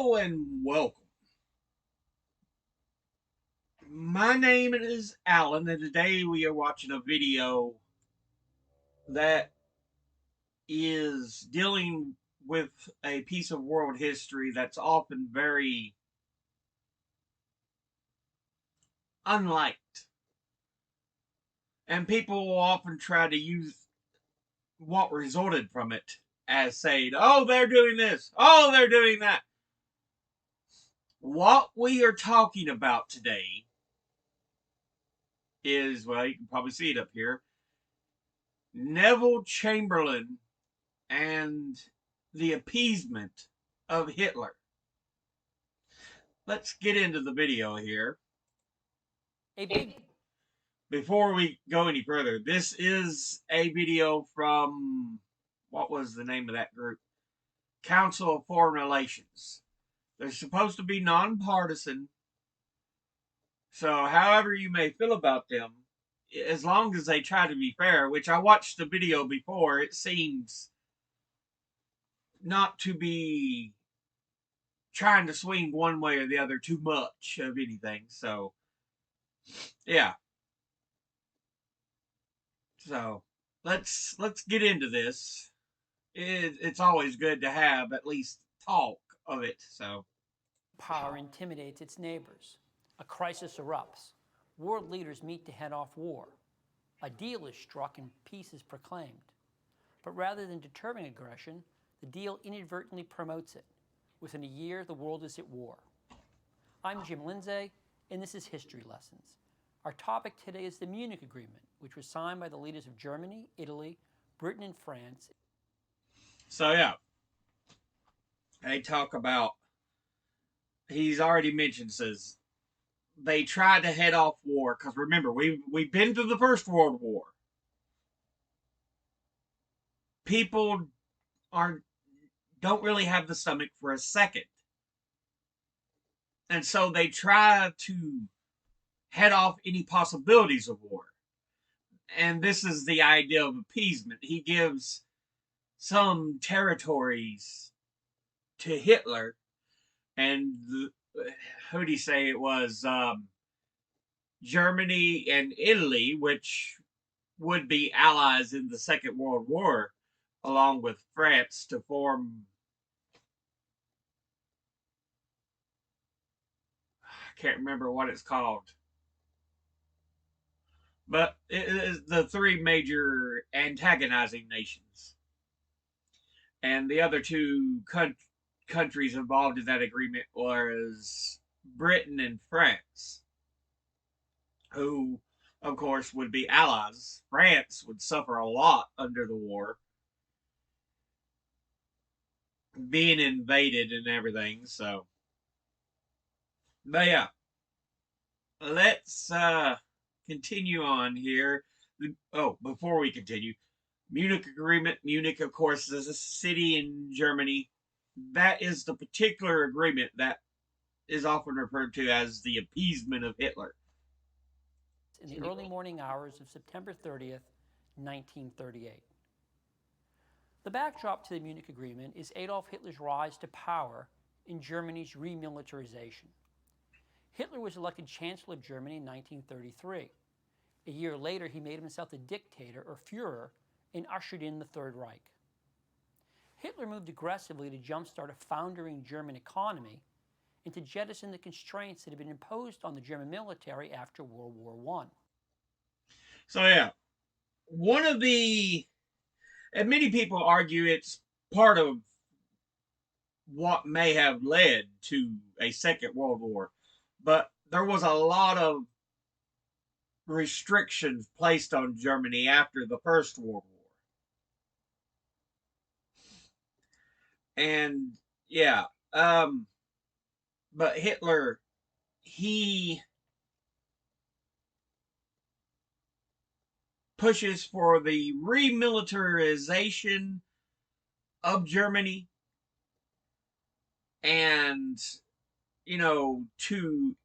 Hello and welcome. My name is Alan, and today we are watching a video that is dealing with a piece of world history that's often very unliked. And people will often try to use what resulted from it as saying, oh, they're doing this, oh, they're doing that. What we are talking about today is, well, you can probably see it up here, Neville Chamberlain and the appeasement of Hitler. Let's get into the video here. Before we go any further, this is a video from, what was the name of that group? Council of Foreign Relations. They're supposed to be nonpartisan, so however you may feel about them, as long as they try to be fair, which I watched the video before, it seems not to be trying to swing one way or the other too much of anything. So, yeah. So, let's get into this. It's always good to have at least talk of it. So, power intimidates its neighbors. A crisis erupts. World leaders meet to head off war. A deal is struck and peace is proclaimed. But rather than deterring aggression, the deal inadvertently promotes it. Within a year, the world is at war. I'm Jim Lindsay, and this is History Lessons. Our topic today is the Munich Agreement, which was signed by the leaders of Germany, Italy, Britain, and France. So, yeah. They talk about, he's already mentioned, says, they tried to head off war, because remember, we've been to the First World War. People don't really have the stomach for a second. And so they try to head off any possibilities of war. And this is the idea of appeasement. He gives some territories to Hitler, and who did he say it was? Germany and Italy, which would be allies in the Second World War, along with France, to form, I can't remember what it's called, but it is the three major antagonizing nations. And the other two countries involved in that agreement was Britain and France, who, of course, would be allies. France would suffer a lot under the war, being invaded and everything. So, but yeah, let's continue on here. Oh, before we continue, Munich Agreement. Munich, of course, is a city in Germany. That is the particular agreement that is often referred to as the appeasement of Hitler. In the early morning hours of September 30th, 1938. The backdrop to the Munich Agreement is Adolf Hitler's rise to power in Germany's remilitarization. Hitler was elected Chancellor of Germany in 1933. A year later, he made himself the dictator, or Führer, and ushered in the Third Reich. Hitler moved aggressively to jumpstart a foundering German economy and to jettison the constraints that had been imposed on the German military after World War I. So yeah, one of the, and many people argue it's part of what may have led to a Second World War, but there was a lot of restrictions placed on Germany after the First World War. And yeah, but Hitler, he pushes for the remilitarization of Germany and, to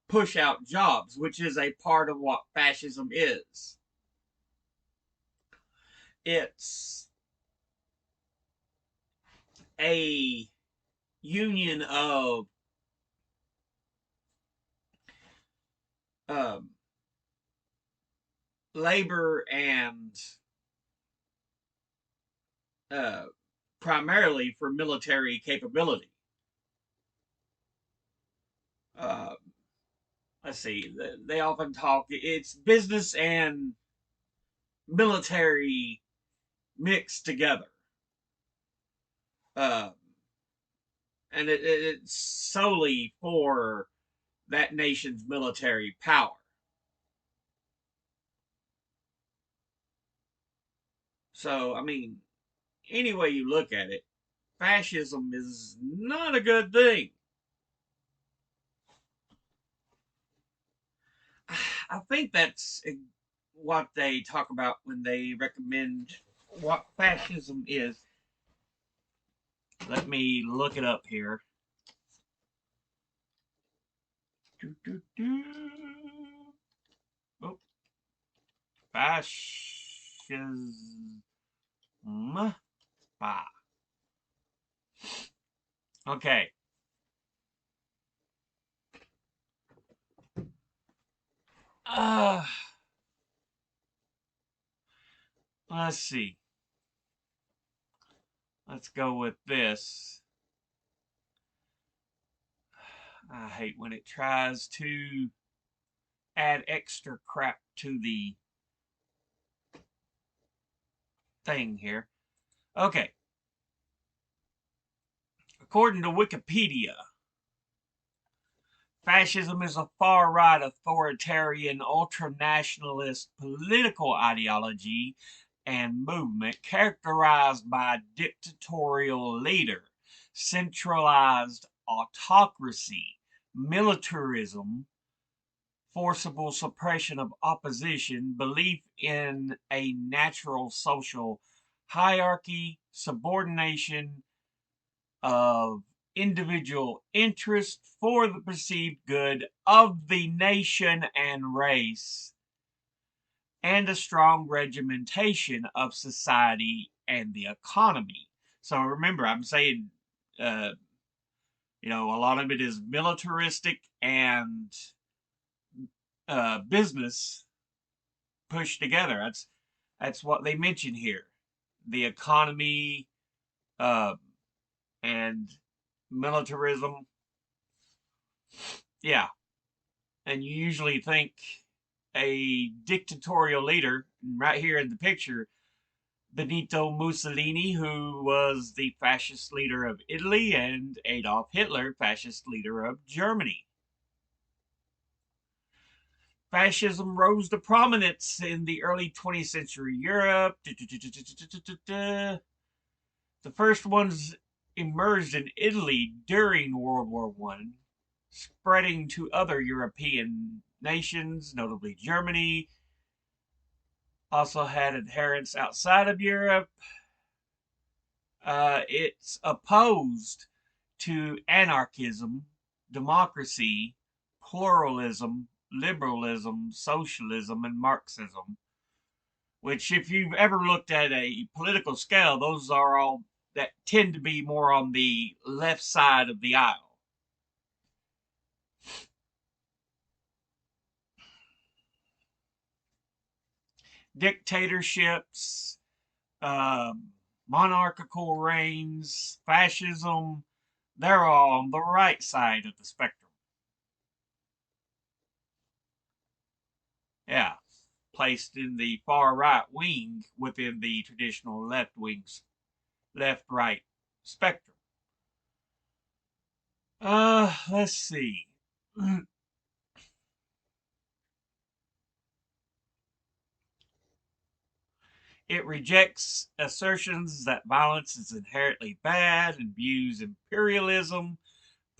push out jobs, which is a part of what fascism is. It's a union of um, labor and uh, primarily for military capability. Uh, let's see, they often talk, it's business and military mixed together. Uh, and it's solely for that nation's military power. So, I mean, any way you look at it, fascism is not a good thing. I think that's what they talk about when they recommend what fascism is. Let me look it up here. Do, do, do. Oh, fascism. Okay. Uh, let's see. Let's go with this. I hate when it tries to add extra crap to the thing here. Okay. According to Wikipedia, fascism is a far-right authoritarian ultranationalist political ideology and movement characterized by a dictatorial leader, centralized autocracy, militarism, forcible suppression of opposition, belief in a natural social hierarchy, subordination of individual interest for the perceived good of the nation and race, and a strong regimentation of society and the economy. So remember, I'm saying, uh, a lot of it is militaristic and business pushed together. That's what they mention here. The economy uh, and militarism. Yeah, and you usually think a dictatorial leader, right here in the picture, Benito Mussolini, who was the fascist leader of Italy, and Adolf Hitler, fascist leader of Germany. Fascism rose to prominence in the early 20th century Europe. The first ones emerged in Italy during World War One, spreading to other European nations, notably Germany. Also had adherents outside of Europe. It's opposed to anarchism, democracy, pluralism, liberalism, socialism, and Marxism. Which, if you've ever looked at a political scale, those are all that tend to be more on the left side of the aisle. Dictatorships, monarchical reigns, fascism, they're all on the right side of the spectrum. Yeah, placed in the far right wing within the traditional left wing's left right spectrum. Let's see. It rejects assertions that violence is inherently bad and views imperialism,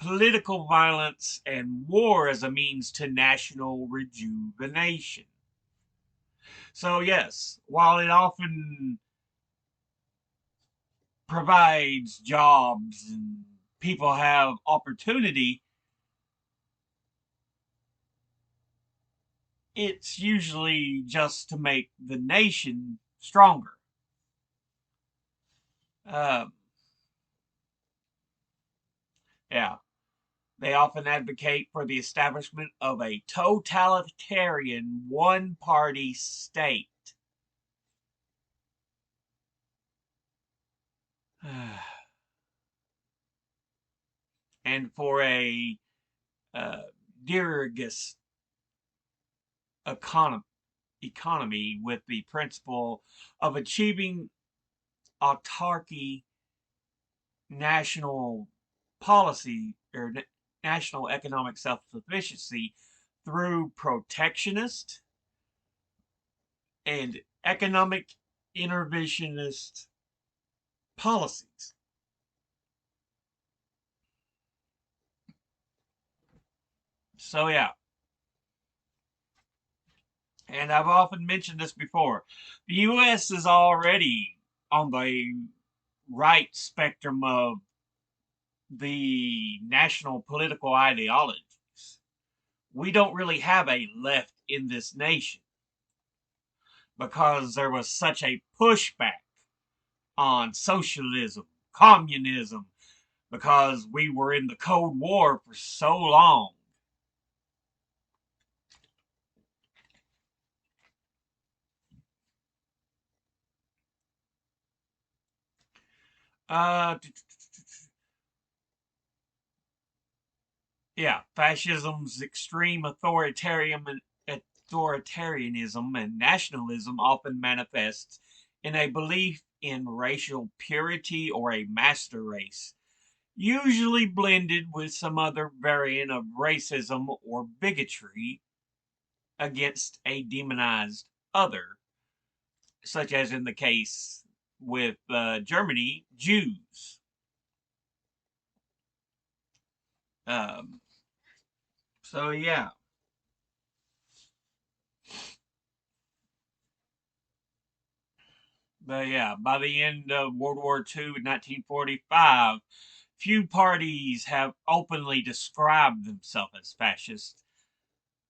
political violence, and war as a means to national rejuvenation. So, yes, while it often provides jobs and people have opportunity, it's usually just to make the nation stronger. Uh, They often advocate for the establishment of a totalitarian one-party state. And for a uh, dirigist economy with the principle of achieving autarky, national policy, or national economic self-sufficiency through protectionist and economic interventionist policies. So yeah, and I've often mentioned this before. The U.S. is already on the right spectrum of the national political ideologies. We don't really have a left in this nation because there was such a pushback on socialism, communism, because we were in the Cold War for so long. Uh, yeah, fascism's extreme authoritarianism and nationalism often manifests in a belief in racial purity or a master race, usually blended with some other variant of racism or bigotry against a demonized other, such as in the case with Germany, Jews. Um, so, yeah. But yeah, by the end of World War II in 1945, few parties have openly described themselves as fascist.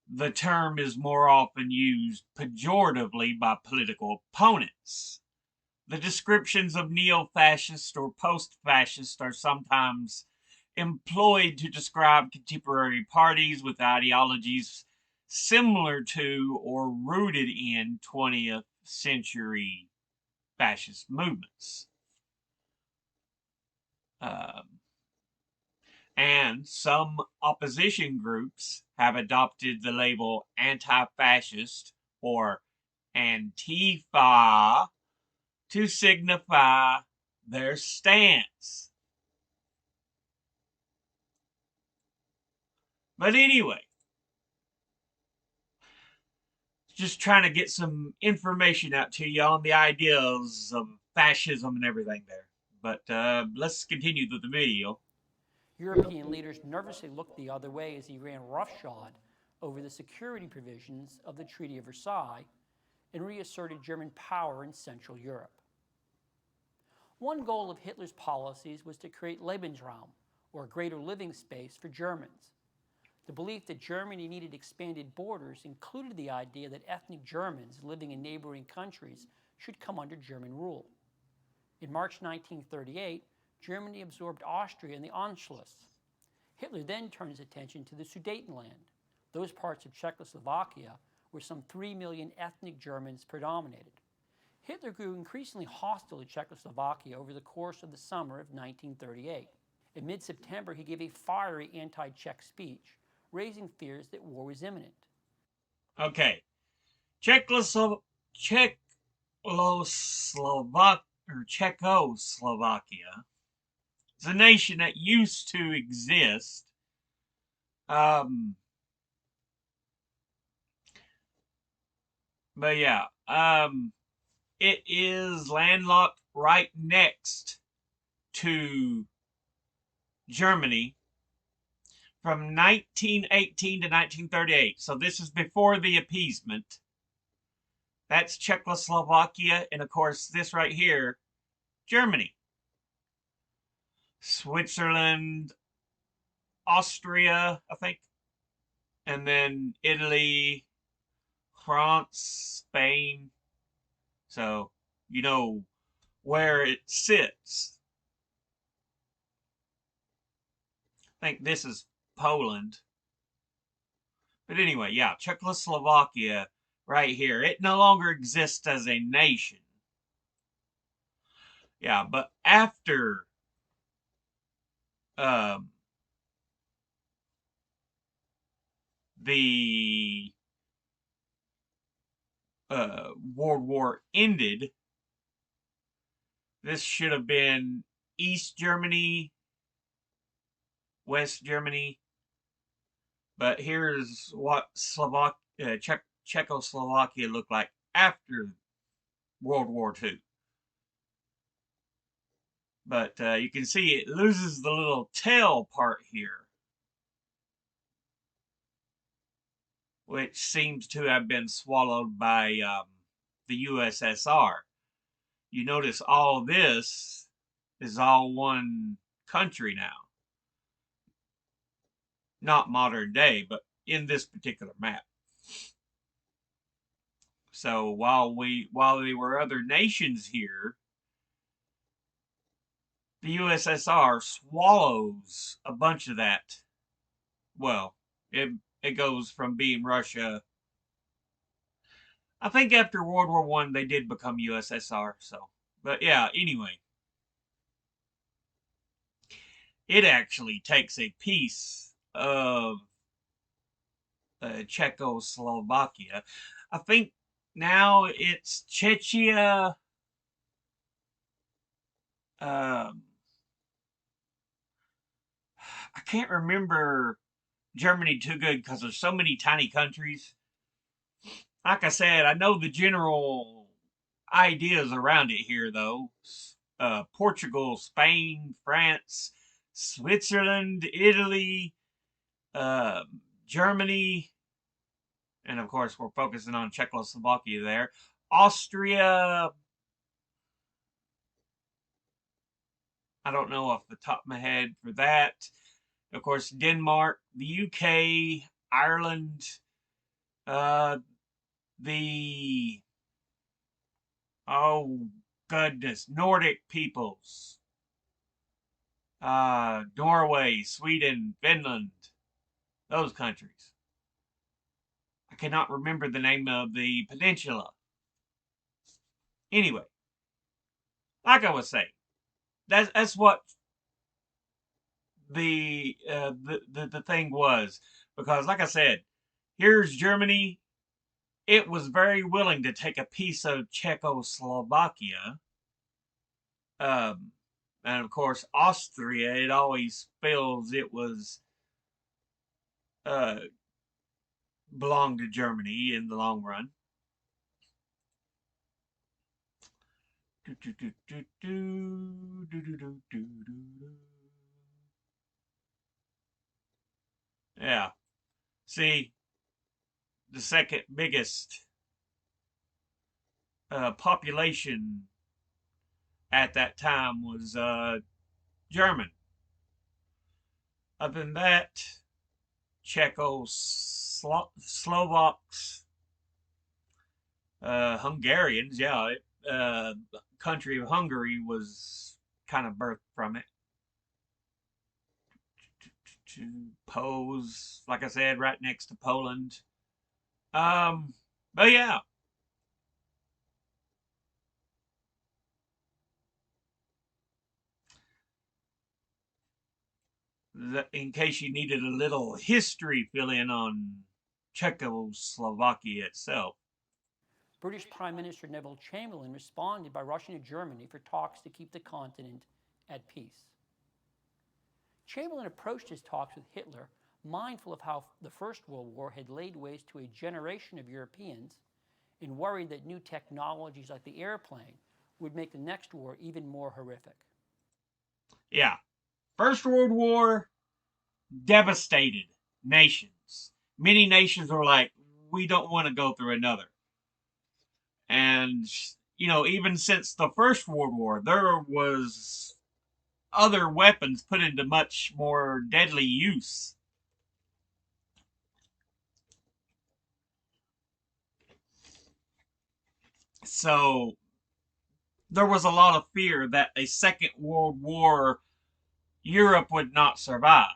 The term is more often used pejoratively by political opponents. The descriptions of neo-fascist or post-fascist are sometimes employed to describe contemporary parties with ideologies similar to or rooted in 20th century fascist movements. Um, and some opposition groups have adopted the label anti-fascist or Antifa to signify their stance. But anyway, just trying to get some information out to you on the ideas of fascism and everything there. But let's continue with the video. European leaders nervously looked the other way as he ran roughshod over the security provisions of the Treaty of Versailles and reasserted German power in Central Europe. One goal of Hitler's policies was to create Lebensraum, or a greater living space for Germans. The belief that Germany needed expanded borders included the idea that ethnic Germans living in neighboring countries should come under German rule. In March 1938, Germany absorbed Austria and the Anschluss. Hitler then turned his attention to the Sudetenland, those parts of Czechoslovakia where some 3 million ethnic Germans predominated. Hitler grew increasingly hostile to Czechoslovakia over the course of the summer of 1938. In mid-September, he gave a fiery anti-Czech speech, raising fears that war was imminent. Okay. Czechoslovakia is a nation that used to exist. But yeah, it is landlocked right next to Germany from 1918 to 1938. So this is before the appeasement. That's Czechoslovakia, and of course, this right here, Germany. Switzerland, Austria, I think, and then Italy, France, Spain. So, you know where it sits. I think this is Poland. But anyway, yeah, Czechoslovakia right here. It no longer exists as a nation. Yeah, but after um, the World War ended, this should have been East Germany, West Germany. But here's what Czechoslovakia looked like after World War II. But you can see it loses the little tail part here, which seems to have been swallowed by the USSR. You notice all this is all one country now. Not modern day, but in this particular map. So while there were other nations here, the USSR swallows a bunch of that. Well, it goes from being Russia. I think after World War One they did become USSR. So, but yeah. Anyway, it actually takes a piece of Czechoslovakia. I think now it's Czechia. Um, I can't remember Germany too good because there's so many tiny countries. Like I said, I know the general ideas around it here, though. Portugal, Spain, France, Switzerland, Italy, uh, Germany, and of course we're focusing on Czechoslovakia there. Austria, I don't know off the top of my head for that. Of course, Denmark, the UK, Ireland, uh, the oh goodness, Nordic peoples, Norway, Sweden, Finland, those countries. I cannot remember the name of the peninsula. Anyway, like I was saying, that's what the thing was, because like I said, here's Germany. It was very willing to take a piece of Czechoslovakia. Um, and of course, Austria, it always feels it was uh, belonged to Germany in the long run. Yeah. See, the second biggest population at that time was German. Other than that, Czechoslovaks, Hungarians, yeah, the country of Hungary was kind of birthed from it. To pose, like I said, right next to Poland. Um, but yeah, in case you needed a little history fill in on Czechoslovakia itself. British Prime Minister Neville Chamberlain responded by rushing to Germany for talks to keep the continent at peace. Chamberlain approached his talks with Hitler, mindful of how the First World War had laid waste to a generation of Europeans and worried that new technologies like the airplane would make the next war even more horrific. Yeah, First World War devastated nations. Many nations were like, we don't want to go through another. And, you know, even since the First World War, there was other weapons put into much more deadly use. So there was a lot of fear that a Second World War Europe would not survive.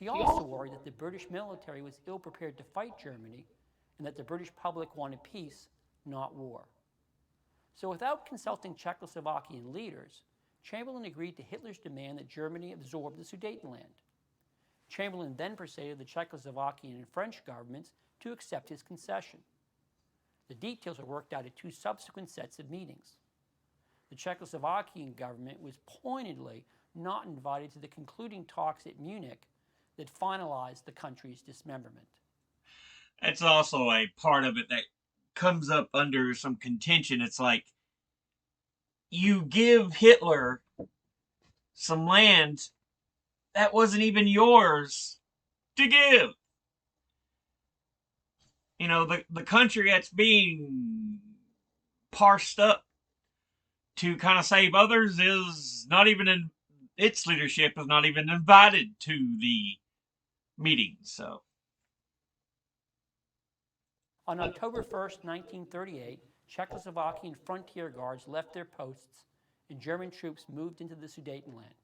He also worried that the British military was ill-prepared to fight Germany and that the British public wanted peace, not war. So without consulting Czechoslovakian leaders, Chamberlain agreed to Hitler's demand that Germany absorb the Sudetenland. Chamberlain then persuaded the Czechoslovakian and French governments to accept his concession. The details were worked out at two subsequent sets of meetings. The Czechoslovakian government was pointedly not invited to the concluding talks at Munich that finalized the country's dismemberment. That's also a part of it that comes up under some contention. It's like you give Hitler some land that wasn't even yours to give. You know, the country that's being parsed up to kind of save others is not even in its leadership is not even invited to the meetings. So on October 1st, 1938, Czechoslovakian frontier guards left their posts and German troops moved into the Sudetenland.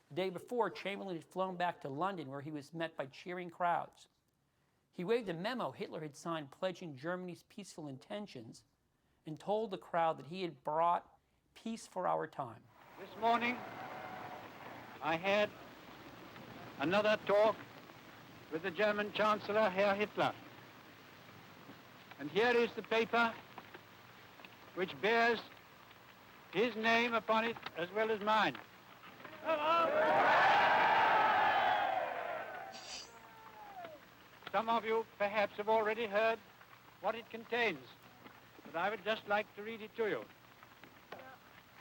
The day before, Chamberlain had flown back to London where he was met by cheering crowds. He waved a memo Hitler had signed pledging Germany's peaceful intentions and told the crowd that he had brought peace for our time. This morning, I had another talk with the German Chancellor, Herr Hitler. And here is the paper which bears his name upon it as well as mine. Some of you perhaps have already heard what it contains, but I would just like to read it to you.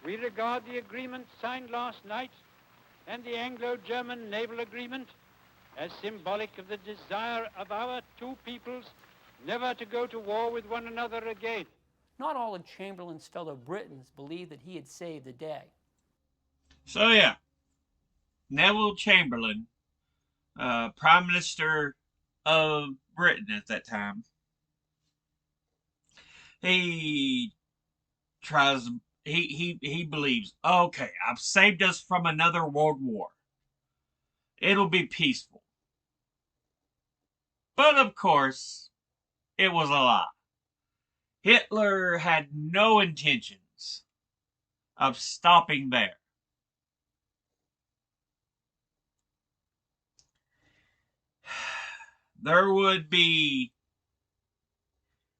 We regard the agreement signed last night and the Anglo-German naval agreement as symbolic of the desire of our two peoples never to go to war with one another again. Not all of Chamberlain's fellow Britons believed that he had saved the day. So yeah, Neville Chamberlain, Prime Minister of Britain at that time, he believes, okay, I've saved us from another world war. It'll be peaceful. But of course, it was a lie. Hitler had no intentions of stopping there. There would be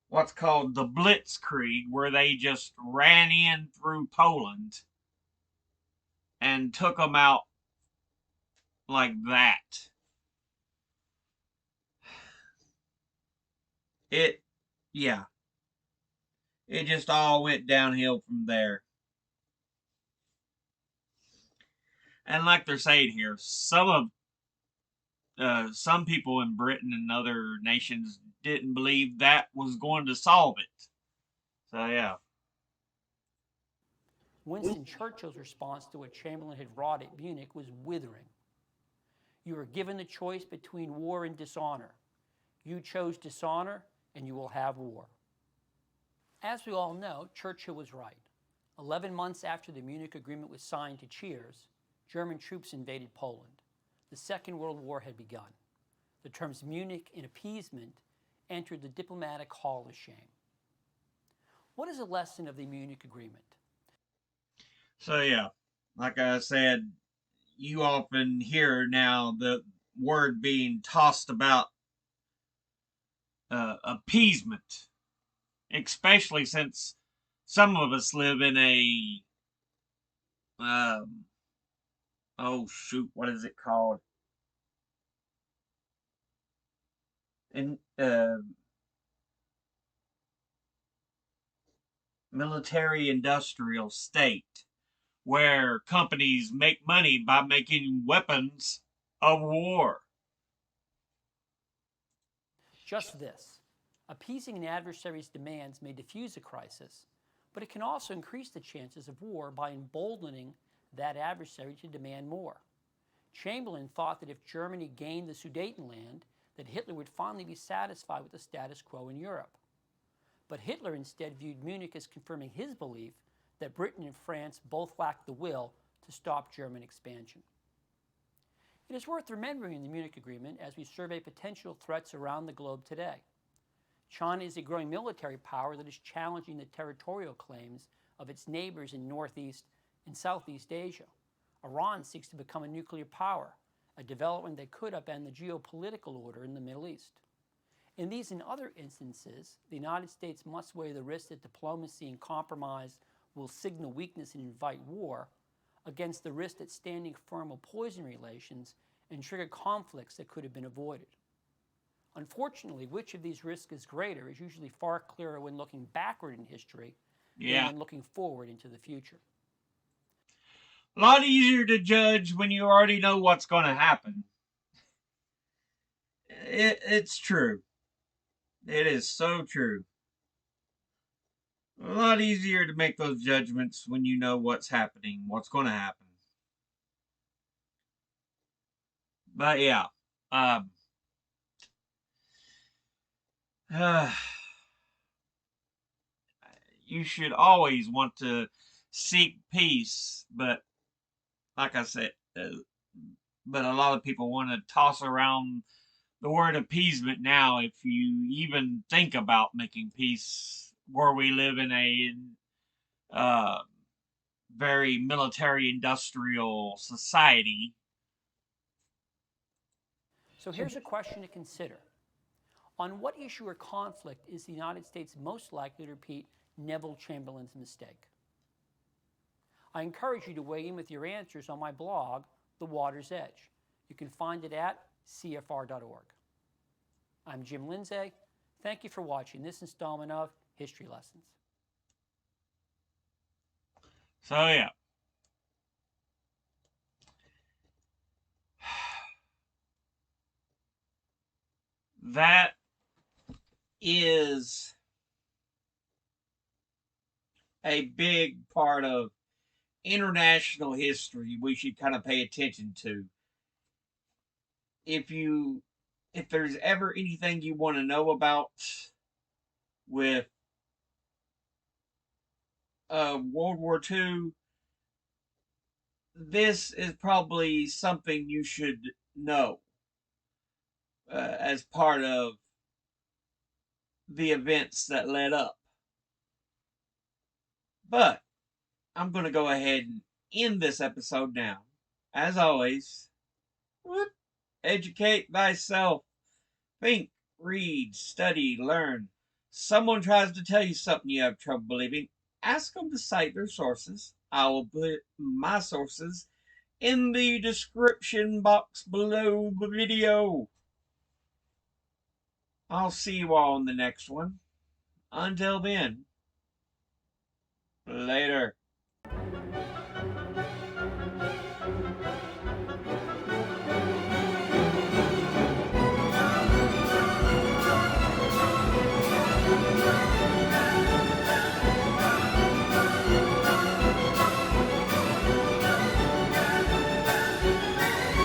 what's called the Blitzkrieg, where they just ran in through Poland and took them out like that. It just all went downhill from there. And like they're saying here, some people in Britain and other nations didn't believe that was going to solve it. So yeah. Winston Churchill's response to what Chamberlain had wrought at Munich was withering. You are given the choice between war and dishonor. You chose dishonor, and you will have war. As we all know, Churchill was right. 11 months after the Munich Agreement was signed to cheers, German troops invaded Poland. The Second World War had begun. The terms Munich and appeasement entered the diplomatic hall of shame. What is a lesson of the Munich Agreement? So yeah, like I said, you often hear now the word being tossed about, appeasement, especially since some of us live in a oh shoot, what is it called? In military industrial state where companies make money by making weapons of war. Just this. Appeasing an adversary's demands may diffuse a crisis, but it can also increase the chances of war by emboldening that adversary to demand more. Chamberlain thought that if Germany gained the Sudetenland, that Hitler would finally be satisfied with the status quo in Europe. But Hitler instead viewed Munich as confirming his belief that Britain and France both lacked the will to stop German expansion. It is worth remembering the Munich Agreement as we survey potential threats around the globe today. China is a growing military power that is challenging the territorial claims of its neighbors in Northeast and Southeast Asia. Iran seeks to become a nuclear power, a development that could upend the geopolitical order in the Middle East. In these and other instances, the United States must weigh the risk that diplomacy and compromise will signal weakness and invite war against the risk that standing firm will poison relations and trigger conflicts that could have been avoided. Unfortunately, which of these risks is greater is usually far clearer when looking backward in history than when looking forward into the future. A lot easier to judge when you already know what's going to happen. It's true. It is so true. A lot easier to make those judgments when you know what's happening, what's going to happen. But yeah, you should always want to seek peace, but like I said, but a lot of people want to toss around the word appeasement now. If you even think about making peace, where we live in a very military-industrial society. So here's a question to consider. On what issue or conflict is the United States most likely to repeat Neville Chamberlain's mistake? I encourage you to weigh in with your answers on my blog, The Water's Edge. You can find it at cfr.org. I'm Jim Lindsay. Thank you for watching this installment of History Lessons. So yeah. That is a big part of international history we should kind of pay attention to. If there's ever anything you want to know about with World War II, this is probably something you should know as part of the events that led up. But I'm going to go ahead and end this episode now. As always, educate thyself. Think, read, study, learn. Someone tries to tell you something you have trouble believing, ask them to cite their sources. I will put my sources in the description box below the video. I'll see you all in the next one. Until then, later.